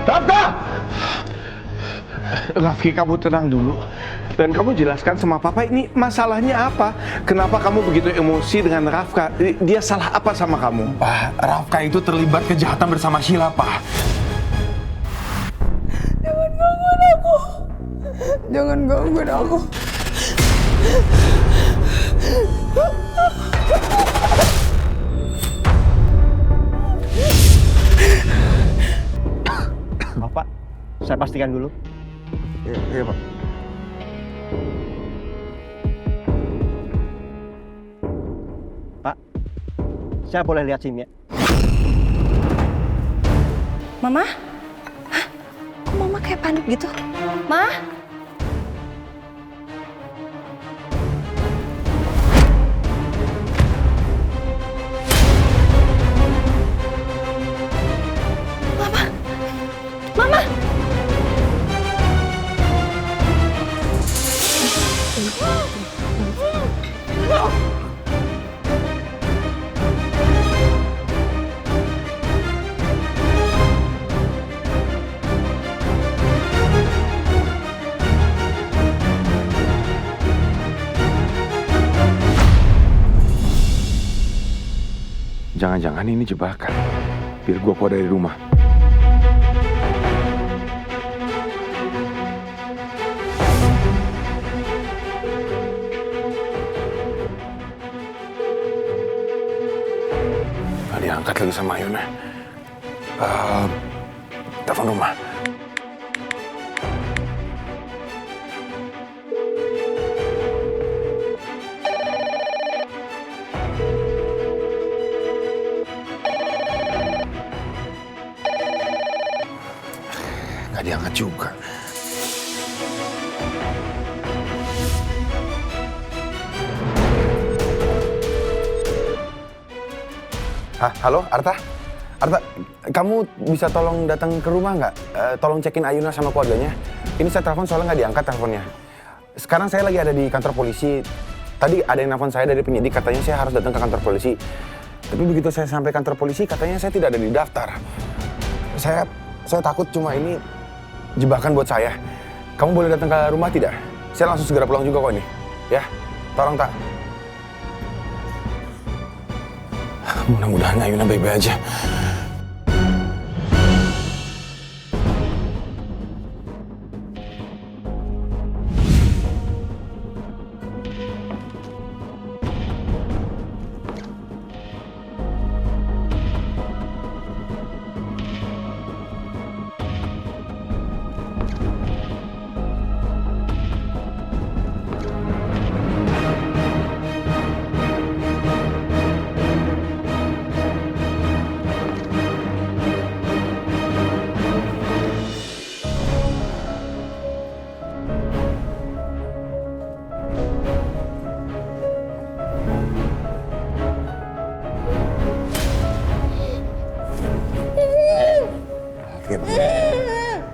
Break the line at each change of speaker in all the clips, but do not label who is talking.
Rafka! Rafki, kamu tenang dulu. Dan kamu jelaskan sama Papa ini masalahnya apa? Kenapa kamu begitu emosi dengan Rafka? Dia salah apa sama kamu?
Pak, Rafka itu terlibat kejahatan bersama Sheila, Pak.
Jangan gangguin aku. Jangan gangguin aku.
Bapak, saya pastikan dulu.
Iya, Pak.
Pak, saya boleh lihat SIM-nya?
Mama? Hah? Kok Mama kayak panik gitu? Ma? Mama? Mama?
Jangan-jangan ini jebakan. Biar gua keluar dari rumah. Gak diangkat lagi sama Ayuna. Telepon rumah. Gak diangkat juga. Halo, Arta? Arta, kamu bisa tolong datang ke rumah nggak? Tolong cekin Ayuna sama keluarganya. Ini saya telepon soalnya nggak diangkat teleponnya. Sekarang saya lagi ada di kantor polisi. Tadi ada yang nelfon saya dari penyidik, katanya saya harus datang ke kantor polisi. Tapi begitu saya sampai kantor polisi, katanya saya tidak ada di daftar. Saya takut cuma ini jebakan buat saya. Kamu boleh datang ke rumah tidak? Saya langsung segera pulang juga kok ini. Ya, tolong tak. Mudah-mudahan Ayuna baik-baik aja.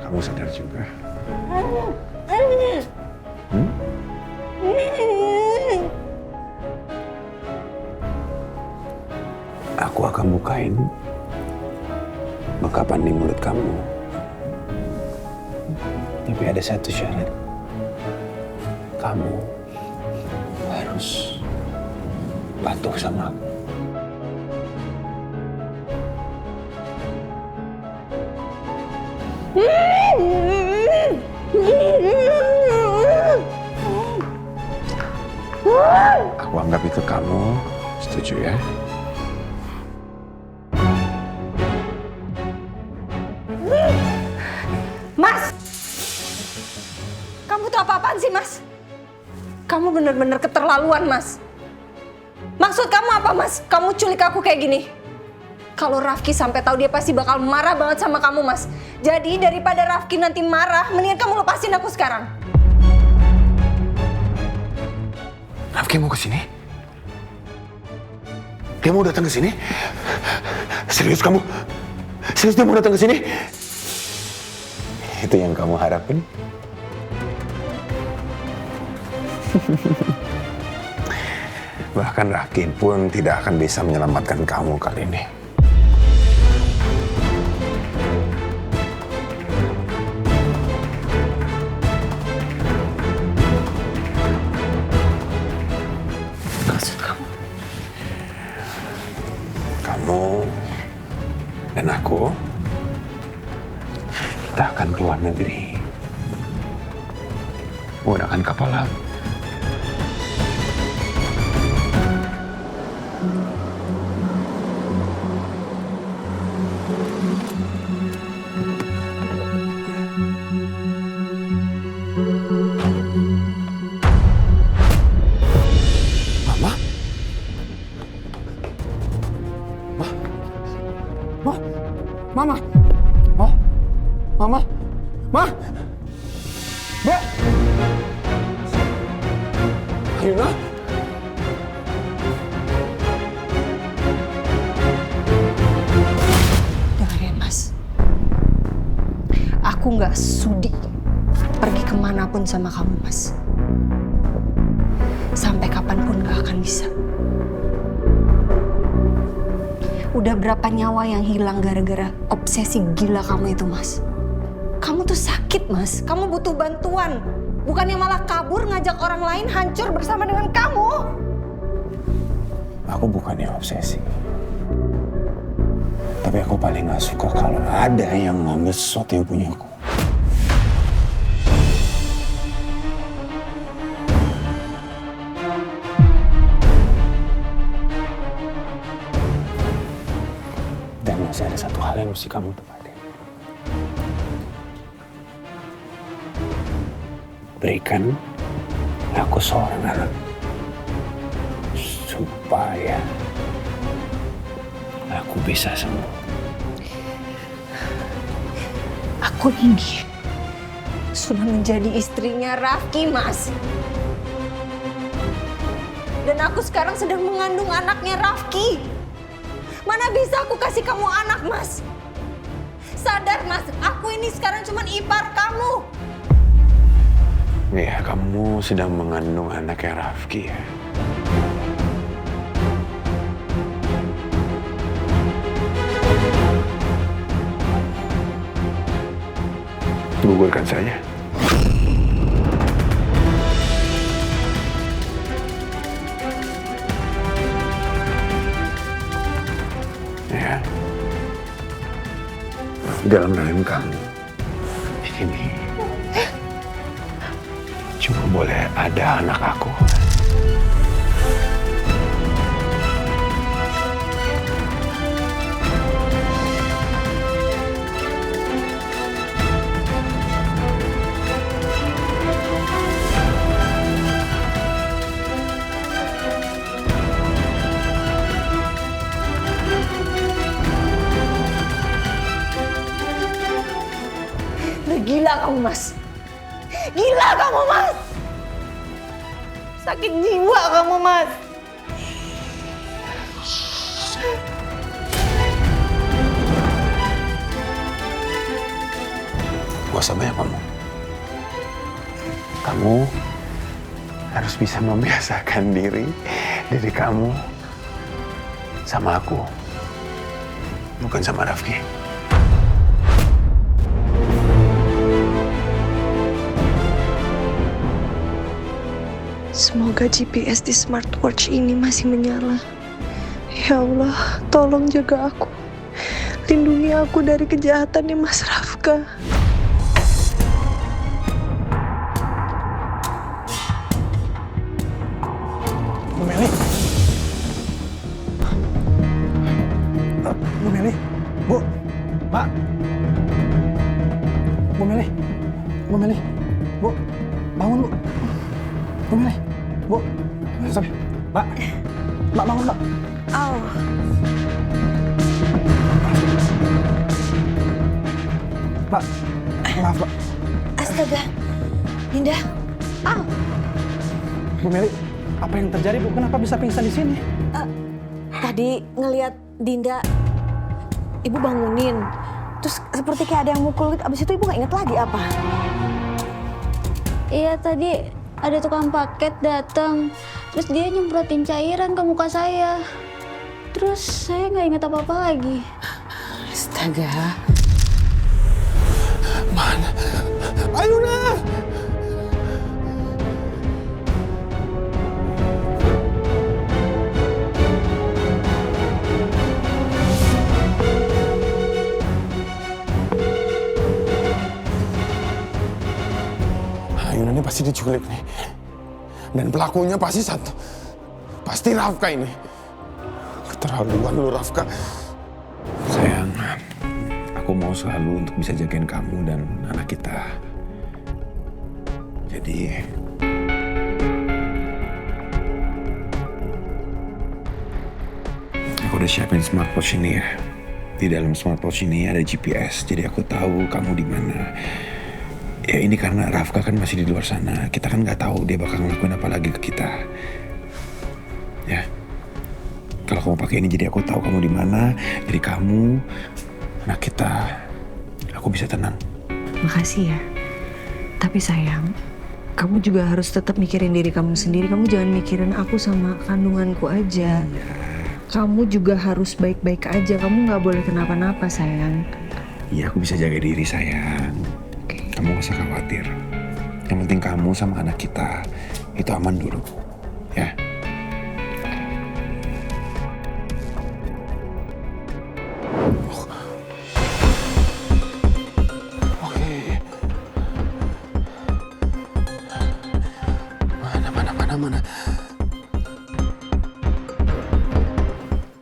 Kamu sadar juga. Aku akan bukain bekapan di mulut kamu. Tapi ada satu syarat. Kamu harus patuh sama aku. Aku anggap itu kamu setuju ya?
Mas! Kamu tuh apa-apaan sih, Mas? Kamu bener-bener keterlaluan, Mas. Maksud kamu apa, Mas? Kamu culik aku kayak gini? Kalau Rafki sampai tahu dia pasti bakal marah banget sama kamu, Mas. Jadi daripada Rafki nanti marah, mendingan kamu lepasin aku sekarang.
Rafki mau ke sini? Dia mau datang ke sini? Serius kamu? Serius dia mau datang ke sini? Itu yang kamu harapin? Bahkan Rafki pun tidak akan bisa menyelamatkan kamu kali ini. luar negeri menggunakan kapal laut. Mama? Mama? Mama? Ma? Mbak? Ayuna?
Dengerin Mas, aku nggak sudi pergi kemanapun sama kamu Mas. Sampai kapanpun nggak akan bisa. Udah berapa nyawa yang hilang gara-gara obsesi gila kamu itu Mas. Kamu tuh sakit Mas, kamu butuh bantuan. Bukannya malah kabur ngajak orang lain hancur bersama dengan kamu.
Aku bukannya obsesi. Tapi aku paling gak suka kalau ada yang ngambil sesuatu yang punya aku. Dan masih ada satu hal yang mesti kamu tepatin. Berikan aku seorang anak supaya aku bisa sembuh.
Aku ini sudah menjadi istrinya Rafki, Mas. Dan aku sekarang sedang mengandung anaknya Rafki. Mana bisa aku kasih kamu anak, Mas? Sadar, Mas, aku ini sekarang cuma ipar kamu.
Iya, kamu sedang mengandung anaknya Rafki ya? Gugurkan saja. Ya. Dalam rahim kamu ini cuma boleh ada anak aku.
Gila kamu, Mas. Gila kamu, Mas. Sakit jiwa kamu, Mas.
Gak usah banyak ngomong. Kamu harus bisa membiasakan diri kamu sama aku, bukan sama Rafki.
Semoga GPS di smartwatch ini masih menyala. Ya Allah, tolong jaga aku. Lindungi aku dari kejahatannya Mas Rafka.
Bu Meli. Bu Meli. Bu. Pak. Bu Meli. Bu Meli. Bu. Bangun, Bu. Bu Meli. Bu. Sorry. Pak. Pak, bangun, Pak.
Oh.
Pak. Maaf, Pak.
Astaga. Dinda. Oh.
Bu Meli, apa yang terjadi, Bu? Kenapa bisa pingsan di sini?
Tadi ngelihat Dinda, Ibu bangunin. Terus seperti kayak ada yang mukul gitu. Abis itu Ibu nggak inget lagi apa?
Iya, tadi ada tukang paket datang. Terus dia nyemprotin cairan ke muka saya. Terus saya nggak inget apa-apa lagi.
Astaga.
Mana? Ayuna! pasti diculik nih. Dan pelakunya pasti satu. Pasti Rafka ini. Keterlaluan lu, Rafka. Sayang, aku mau selalu untuk bisa jagain kamu dan anak kita. Jadi, aku udah siapin smartwatch ini ya. Di dalam smartwatch ini ada GPS, jadi aku tahu kamu di mana. Ya ini karena Rafka kan masih di luar sana. Kita kan nggak tahu dia bakal ngelakuin apa lagi ke kita. Ya, kalau kamu pakai ini jadi aku tahu kamu di mana. Jadi kamu, anak kita, aku bisa tenang.
Makasih ya. Tapi sayang, kamu juga harus tetap mikirin diri kamu sendiri. Kamu jangan mikirin aku sama kandunganku aja. Kamu juga harus baik-baik aja. Kamu nggak boleh kenapa-napa, sayang.
Iya, aku bisa jaga diri, sayang. Kamu gak usah khawatir. Yang penting kamu sama anak kita itu aman dulu, ya. Mana.